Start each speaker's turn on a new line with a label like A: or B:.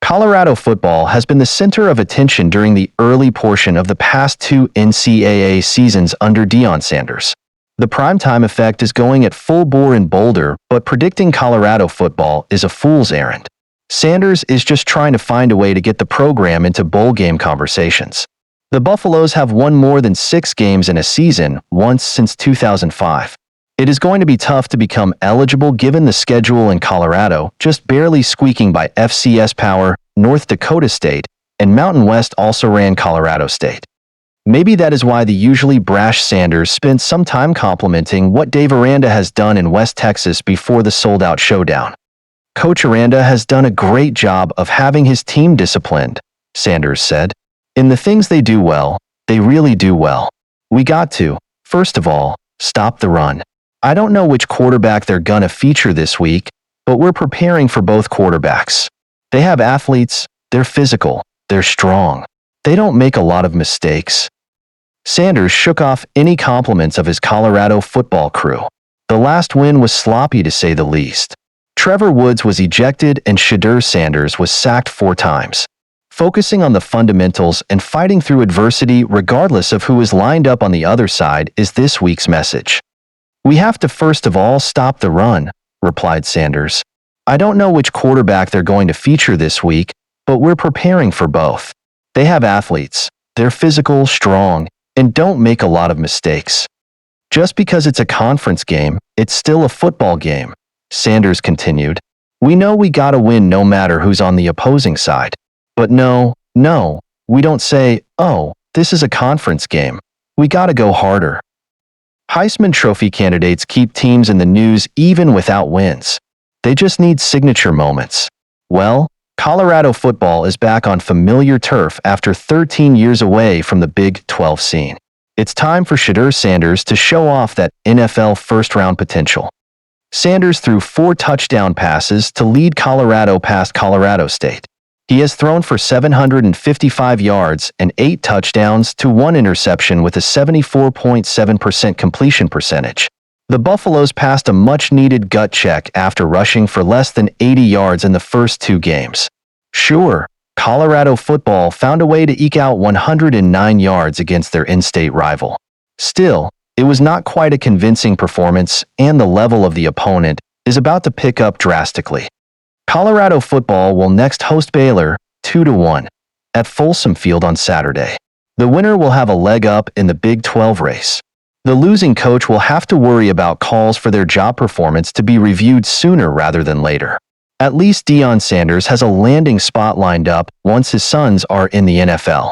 A: Colorado football has been the center of attention during the early portion of the past two NCAA seasons under Deion Sanders. The primetime effect is going at full bore in Boulder, but predicting Colorado football is a fool's errand. Sanders is just trying to find a way to get the program into bowl game conversations. The Buffaloes have won more than 6 games in a season, once since 2005. It is going to be tough to become eligible given the schedule in Colorado, just barely squeaking by FCS Power, North Dakota State, and Mountain West also ran Colorado State. Maybe that is why the usually brash Sanders spent some time complimenting what Dave Aranda has done in West Texas before the sold-out showdown. Coach Aranda has done a great job of having his team disciplined, Sanders said. In the things they do well, they really do well. We got to, first of all, stop the run. I don't know which quarterback they're gonna feature this week, but we're preparing for both quarterbacks. They have athletes, they're physical, they're strong. They don't make a lot of mistakes. Sanders shook off any compliments of his Colorado football crew. The last win was sloppy to say the least. Trevor Woods was ejected and Shedeur Sanders was sacked 4 times. Focusing on the fundamentals and fighting through adversity regardless of who is lined up on the other side is this week's message. We have to first of all stop the run, replied Sanders. I don't know which quarterback they're going to feature this week, but we're preparing for both. They have athletes, they're physical, strong, and don't make a lot of mistakes. Just because it's a conference game, it's still a football game, Sanders continued. We know we gotta win no matter who's on the opposing side. But no, we don't say, oh, this is a conference game. We gotta go harder. Heisman Trophy candidates keep teams in the news even without wins. They just need signature moments. Well, Colorado football is back on familiar turf after 13 years away from the Big 12 scene. It's time for Shedeur Sanders to show off that NFL first-round potential. Sanders threw 4 touchdown passes to lead Colorado past Colorado State. He has thrown for 755 yards and 8 touchdowns to 1 interception with a 74.7% completion percentage. The Buffaloes passed a much-needed gut check after rushing for less than 80 yards in the first 2 games. Sure, Colorado football found a way to eke out 109 yards against their in-state rival. Still, it was not quite a convincing performance, and the level of the opponent is about to pick up drastically. Colorado football will next host Baylor, 2-1, at Folsom Field on Saturday. The winner will have a leg up in the Big 12 race. The losing coach will have to worry about calls for their job performance to be reviewed sooner rather than later. At least Deion Sanders has a landing spot lined up once his sons are in the NFL.